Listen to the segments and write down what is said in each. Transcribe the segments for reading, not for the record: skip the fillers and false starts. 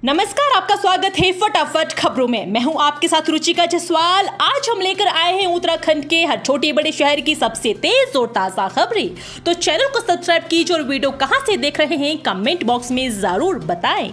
नमस्कार, आपका स्वागत है फटाफट खबरों में। मैं हूं आपके साथ रुचिका जसवाल। आज हम लेकर आए हैं उत्तराखंड के हर छोटे बड़े शहर की सबसे तेज और ताजा खबरें। तो चैनल को सब्सक्राइब कीजिए और वीडियो कहां से देख रहे हैं कमेंट बॉक्स में जरूर बताएं।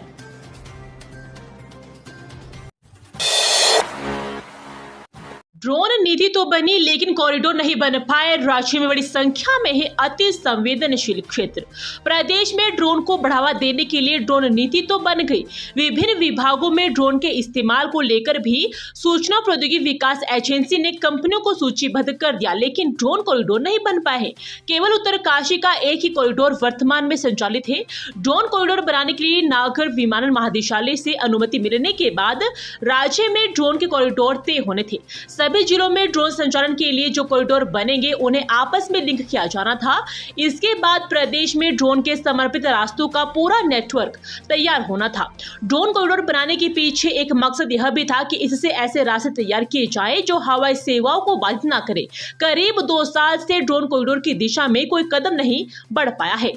ड्रोन नीति तो बनी लेकिन कॉरिडोर नहीं बन पाए। राज्य में बड़ी संख्या में है अति संवेदनशील क्षेत्र। प्रदेश में ड्रोन को बढ़ावा देने के लिए ड्रोन नीति तो बन गई। विभिन्न विभागों में ड्रोन के इस्तेमाल को लेकर भी सूचना प्रौद्योगिकी विकास एजेंसी ने कंपनियों को सूचीबद्ध कर दिया, लेकिन ड्रोन कॉरिडोर नहीं बन पाए। केवल उत्तरकाशी का एक ही कॉरिडोर वर्तमान में संचालित है। ड्रोन कॉरिडोर बनाने के लिए नागर विमानन महानिदेशालय से अनुमति मिलने के बाद राज्य में ड्रोन के कॉरिडोर तय होने थे। सभी जिलों में ड्रोन संचालन के लिए जो कॉरिडोर बनेंगे उन्हें आपस में लिंक किया जाना था। इसके बाद प्रदेश में ड्रोन के समर्पित रास्तों का पूरा नेटवर्क तैयार होना था। ड्रोन कॉरिडोर बनाने के पीछे एक मकसद यह भी था कि इससे ऐसे रास्ते तैयार किए जाए जो हवाई सेवाओं को बाधित न करे। करीब 2 साल से ड्रोन कॉरिडोर की दिशा में कोई कदम नहीं बढ़ पाया है।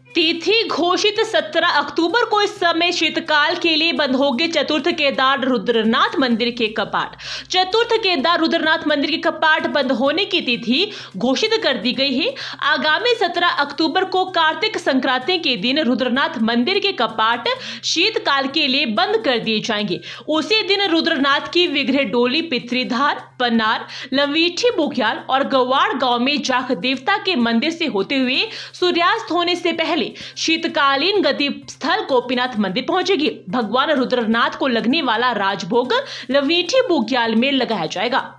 तिथि घोषित 17 अक्टूबर को इस समय शीतकाल के लिए बंद होंगे चतुर्थ केदार रुद्रनाथ मंदिर के कपाट। चतुर्थ केदार रुद्रनाथ मंदिर के कपाट बंद होने की तिथि घोषित कर दी गई है। आगामी 17 अक्टूबर को कार्तिक संक्रांति के दिन रुद्रनाथ मंदिर के कपाट शीतकाल के लिए बंद कर दिए जाएंगे। उसी दिन रुद्रनाथ की विग्रह डोली पितृधार, पन्नार, लवीठी बुग्याल और गवाड़ गांव में जाख देवता के मंदिर से होते हुए सूर्यास्त होने से पहले शीतकालीन गति स्थल गोपीनाथ मंदिर पहुंचेगी। भगवान रुद्रनाथ को लगने वाला राजभोग लवीठी बुग्याल में लगाया जाएगा।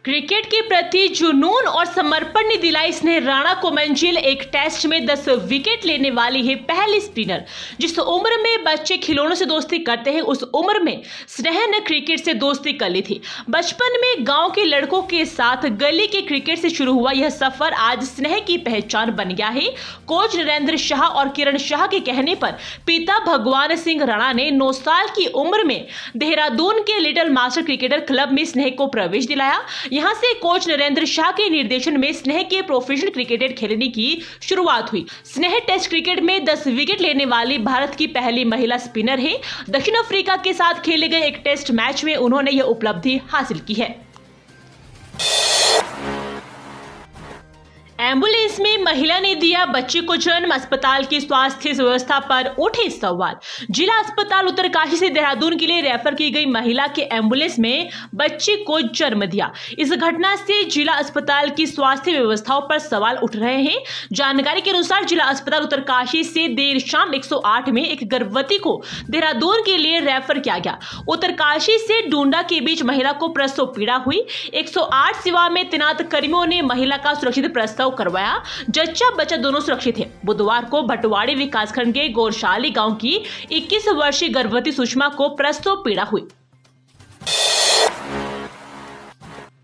क्रिकेट के प्रति जुनून और समर्पण ने दिलाई स्नेह राणा को मंजिल। एक टेस्ट में 10 विकेट लेने वाली है पहली स्पिनर। जिस उम्र में बच्चे खिलौनों से दोस्ती करते हैं उस उम्र में स्नेह ने क्रिकेट से दोस्ती कर ली थी। बचपन में गांव के लड़कों के साथ गली के क्रिकेट से शुरू हुआ यह सफर आज स्नेह की पहचान बन गया है। कोच नरेंद्र शाह और किरण शाह के कहने पर पिता भगवान सिंह राणा ने 9 साल की उम्र में देहरादून के लिटिल मास्टर क्रिकेटर क्लब में स्नेह को प्रवेश दिलाया। यहां से कोच नरेंद्र शाह के निर्देशन में स्नेह के प्रोफेशनल क्रिकेट खेलने की शुरुआत हुई। स्नेह टेस्ट क्रिकेट में 10 विकेट लेने वाली भारत की पहली महिला स्पिनर है। दक्षिण अफ्रीका के साथ खेले गए एक टेस्ट मैच में उन्होंने यह उपलब्धि हासिल की है। एम्बुलेंस में महिला ने दिया बच्चे को जन्म। अस्पताल की स्वास्थ्य व्यवस्था पर उठे सवाल। जिला अस्पताल उत्तरकाशी से देहरादून के लिए रेफर की गई महिला के एम्बुलेंस में बच्चे को जन्म दिया। इस घटना से जिला अस्पताल की स्वास्थ्य व्यवस्थाओं पर सवाल उठ रहे हैं। जानकारी के अनुसार जिला अस्पताल उत्तरकाशी से देर शाम 108 में एक गर्भवती को देहरादून के लिए रेफर किया गया। उत्तरकाशी से डूंडा के बीच महिला को प्रसव पीड़ा हुई। 108 सेवा में तैनात कर्मियों ने महिला का सुरक्षित प्रसव करवाया। जच्चा बच्चा दोनों सुरक्षित है। बुधवार को भटवाड़ी विकासखंड के गोरशाली गांव की 21 वर्षीय गर्भवती सुषमा को प्रसव पीड़ा हुई।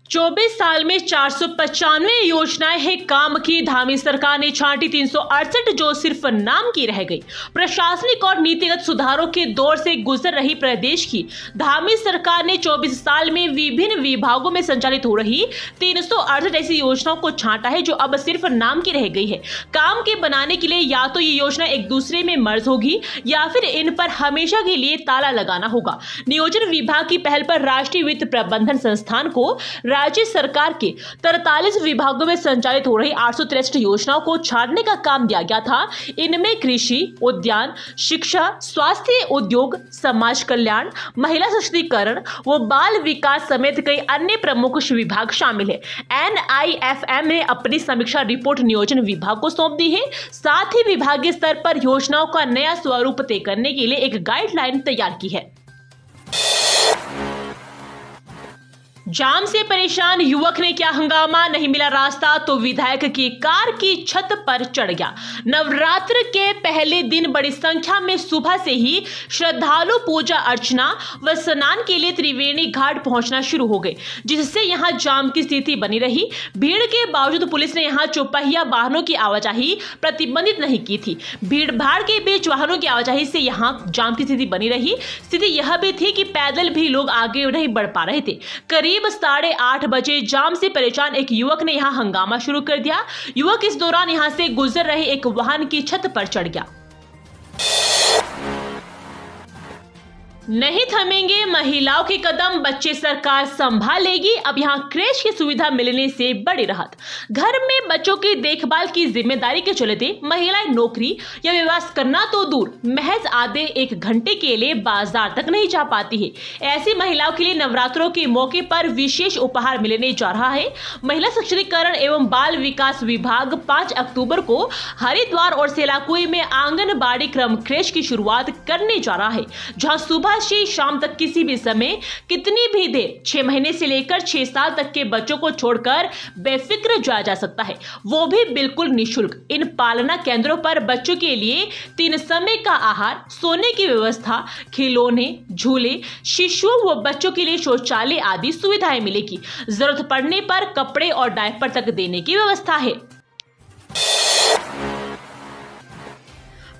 24 साल में 495 योजनाएं हैं काम की। धामी सरकार ने छांटी 368 जो सिर्फ नाम की रह गई। प्रशासनिक और नीतिगत सुधारों के दौर से गुजर रही प्रदेश की धामी सरकार ने 24 साल में विभिन्न विभागों में संचालित हो रही 368 ऐसी योजनाओं को छांटा है जो अब सिर्फ नाम की रह गई है। काम के बनाने के लिए या तो ये योजना एक दूसरे में मर्ज होगी या फिर इन पर हमेशा के लिए ताला लगाना होगा। नियोजन विभाग की पहल पर राष्ट्रीय वित्त प्रबंधन संस्थान को राज्य सरकार के 43 विभागों में संचालित हो रही 863 योजनाओं को छांटने का काम दिया गया था। इनमें कृषि, उद्यान, शिक्षा, स्वास्थ्य, उद्योग, समाज कल्याण, महिला सशक्तिकरण व बाल विकास समेत कई अन्य प्रमुख विभाग शामिल है। NIFM ने अपनी समीक्षा रिपोर्ट नियोजन विभाग को सौंप दी है। साथ ही विभागीय स्तर पर योजनाओं का नया स्वरूप तय करने के लिए एक गाइडलाइन तैयार की है। जाम से परेशान युवक ने किया हंगामा। नहीं मिला रास्ता तो विधायक की कार की छत पर चढ़ गया। नवरात्र के पहले दिन बड़ी संख्या में सुबह से ही श्रद्धालु पूजा अर्चना व स्नान के लिए त्रिवेणी घाट पहुंचना शुरू हो गए, जिससे यहां जाम की स्थिति बनी रही। भीड़ के बावजूद पुलिस ने यहां चौपहिया वाहनों की आवाजाही प्रतिबंधित नहीं की थी। भीड़ भाड़ के बीच वाहनों की आवाजाही से यहां जाम की स्थिति बनी रही। स्थिति यह भी थी कि पैदल भी लोग आगे नहीं बढ़ पा रहे थे। करीब करीब 8:30 बजे जाम से परेशान एक युवक ने यहां हंगामा शुरू कर दिया। युवक इस दौरान यहां से गुजर रहे एक वाहन की छत पर चढ़ गया। नहीं थमेंगे महिलाओं के कदम, बच्चे सरकार संभालेगी। अब यहां क्रेश की सुविधा मिलने से बड़ी राहत। घर में बच्चों की देखभाल की जिम्मेदारी के चलते महिलाएं नौकरी या व्यवसाय करना तो दूर, महज आधे 1 घंटे के लिए बाजार तक नहीं जा पाती है। ऐसी महिलाओं के लिए नवरात्रों के मौके पर विशेष उपहार मिलने जा रहा है। महिला सशक्तिकरण एवं बाल विकास विभाग 5 अक्टूबर को हरिद्वार और सेलाकुई में आंगनबाड़ी क्रम क्रेश की शुरुआत करने जा रहा है, जहां सुबह से शाम तक किसी भी समय कितनी भी देर 6 महीने से लेकर 6 साल तक के बच्चों को छोड़कर बेफिक्र जाया जा सकता है, वो भी बिल्कुल निःशुल्क। इन पालना केंद्रों पर बच्चों के लिए 3 समय का आहार, सोने की व्यवस्था, खिलौने, झूले, शिशुओं व बच्चों के लिए शौचालय आदि सुविधाएं मिलेगी। जरूरत पड़ने पर कपड़े और डायपर तक देने की व्यवस्था है।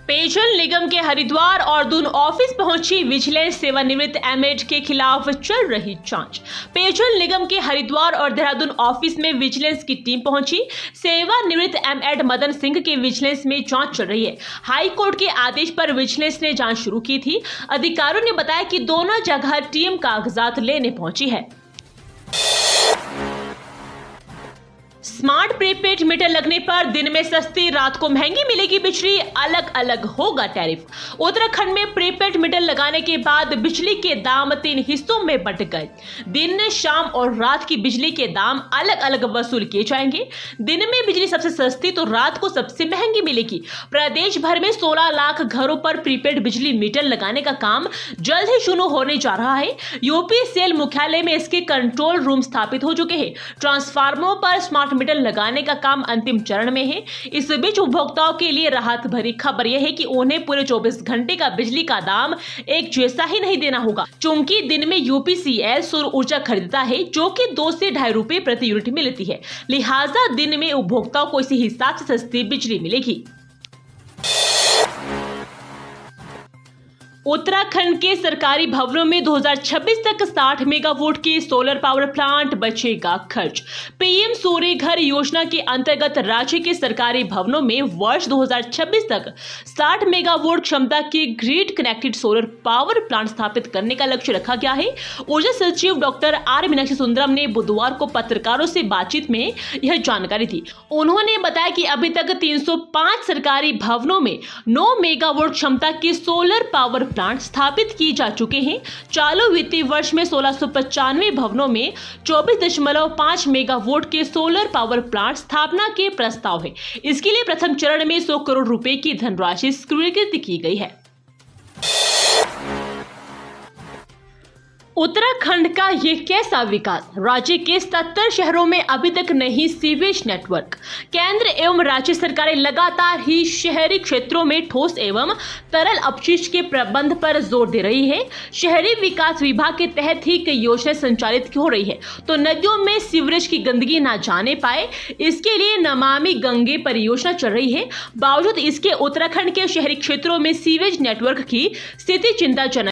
पेयजल निगम के हरिद्वार और दून ऑफिस पहुंची विजिलेंस सेवानिवृत्त एमएड के खिलाफ चल रही जांच। पेयजल निगम के हरिद्वार और देहरादून ऑफिस में विजिलेंस की टीम पहुंची। सेवानिवृत्त एमएड मदन सिंह के विजिलेंस में जांच चल रही है। हाई कोर्ट के आदेश पर विजिलेंस ने जांच शुरू की थी। अधिकारियों ने बताया कि दोनों जगह टीम कागजात लेने पहुंची है। स्मार्ट प्रीपेड मीटर लगने पर दिन में सस्ती, रात को महंगी मिलेगी बिजली, अलग अलग होगा टैरिफ। उत्तराखंड में प्रीपेड मीटर लगाने के बाद बिजली के दाम 3 हिस्सों में बंट गए। दिन, शाम और रात की बिजली के दाम अलग अलग वसूल किए जाएंगे। दिन में बिजली सबसे सस्ती तो रात को सबसे महंगी मिलेगी। प्रदेश भर में 16 लाख घरों पर प्रीपेड बिजली मीटर लगाने का काम जल्द ही शुरू होने जा रहा है। यूपी सेल मुख्यालय में इसके कंट्रोल रूम स्थापित हो चुके हैं। ट्रांसफार्मरों पर स्मार्ट मीटर लगाने का काम अंतिम चरण में है। इस बीच उपभोक्ताओं के लिए राहत भरी खबर यह है कि उन्हें पूरे 24 घंटे का बिजली का दाम एक जैसा ही नहीं देना होगा, क्योंकि दिन में यूपीसीएल सौर ऊर्जा खरीदता है, जो कि 2 से ₹2.5 प्रति यूनिट मिलती है। लिहाजा दिन में उपभोक्ताओं को इसी हिसाब से सस्ती बिजली मिलेगी। उत्तराखंड के सरकारी भवनों में 2026 तक 60 मेगावाट के सोलर पावर प्लांट, बचेगा खर्च। पीएम सूर्य घर योजना के अंतर्गत राज्य के सरकारी भवनों में वर्ष 2026 तक 60 मेगावाट क्षमता के grid connected solar power plant स्थापित करने का लक्ष्य रखा गया है। ऊर्जा सचिव डॉक्टर आर मीनाक्षी सुंदरम ने बुधवार को पत्रकारों से बातचीत में यह जानकारी दी। उन्होंने बताया कि अभी तक 305 सरकारी भवनों में 9 मेगावाट क्षमता के सोलर पावर प्लांट स्थापित किए जा चुके हैं। चालू वित्तीय वर्ष में 1695 भवनों में 24.5 मेगावाट के सोलर पावर प्लांट स्थापना के प्रस्ताव है। इसके लिए प्रथम चरण में 100 करोड़ रुपए की धनराशि स्वीकृत की गई है। उत्तराखंड का ये कैसा विकास। राज्य के 77 शहरों में अभी तक नहीं सीवेज नेटवर्क। केंद्र एवं राज्य सरकारें लगातार ही शहरी क्षेत्रों में ठोस एवं तरल अपशिष्ट के प्रबंध पर जोर दे रही है। शहरी विकास विभाग के तहत ही कई योजनाएं संचालित हो रही है, तो नदियों में सीवरेज की गंदगी ना जाने पाए, इसके लिए नमामि गंगे परियोजना चल रही है। बावजूद इसके उत्तराखंड के शहरी क्षेत्रों में सीवेज नेटवर्क की स्थिति चिंताजनक।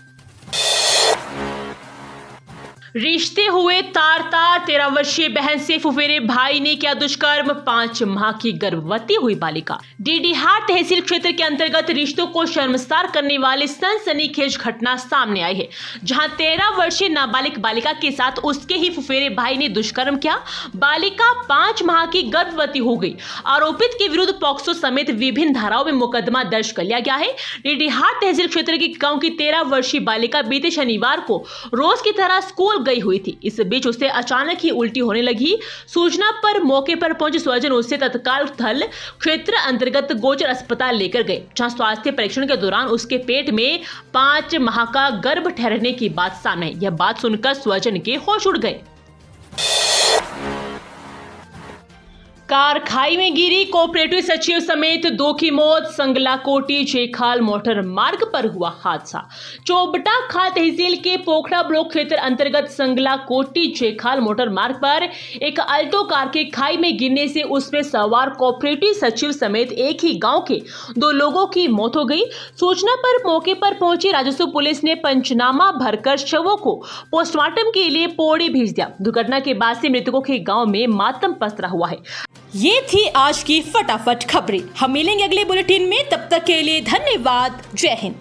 रिश्ते हुए तार 13 वर्षीय बहन से फुफेरे भाई ने किया दुष्कर्म, 5 माह की गर्भवती हुई बालिका। डीडीहाट तहसील क्षेत्र के अंतर्गत रिश्तों को शर्मसार करने वाली सनसनीखेज घटना सामने आई है, जहां 13 वर्षीय नाबालिग बालिका के साथ उसके ही फुफेरे भाई ने दुष्कर्म किया। बालिका 5 माह की गर्भवती हो गई। आरोपित के विरुद्ध पॉक्सो समेत विभिन्न धाराओं में मुकदमा दर्ज कर लिया गया है। डीडीहाट तहसील क्षेत्र के गांव की 13 वर्षीय बालिका बीते शनिवार को रोज की तरह स्कूल गई हुई थी। इस बीच उसे अचानक ही उल्टी होने लगी। सूचना पर मौके पर पहुंचे स्वजन उसे तत्काल थल क्षेत्र अंतर्गत गोचर अस्पताल लेकर गए, जहां स्वास्थ्य परीक्षण के दौरान उसके पेट में 5 माह का गर्भ ठहरने की बात सामने आई। यह बात सुनकर स्वजन के होश उड़ गए। कार खाई में गिरी, कोऑपरेटिव सचिव समेत 2 की मौत। संगला कोटी जेखाल मोटर मार्ग पर हुआ हादसा। चोबटा खाल तहसील के पोखड़ा ब्लॉक क्षेत्र अंतर्गत संगला कोटी जेखाल मोटर मार्ग पर एक अल्टो कार के खाई में गिरने से उसमें सवार कोऑपरेटिव सचिव समेत एक ही गांव के 2 लोगों की मौत हो गई। सूचना पर मौके पर पहुंची राजस्व पुलिस ने पंचनामा भरकर शवों को पोस्टमार्टम के लिए पौड़ी भेज दिया। दुर्घटना के बाद से मृतकों के गांव में मातम पसरा हुआ है। ये थी आज की फटाफट खबरें। हम मिलेंगे अगले बुलेटिन में, तब तक के लिए धन्यवाद। जय हिंद।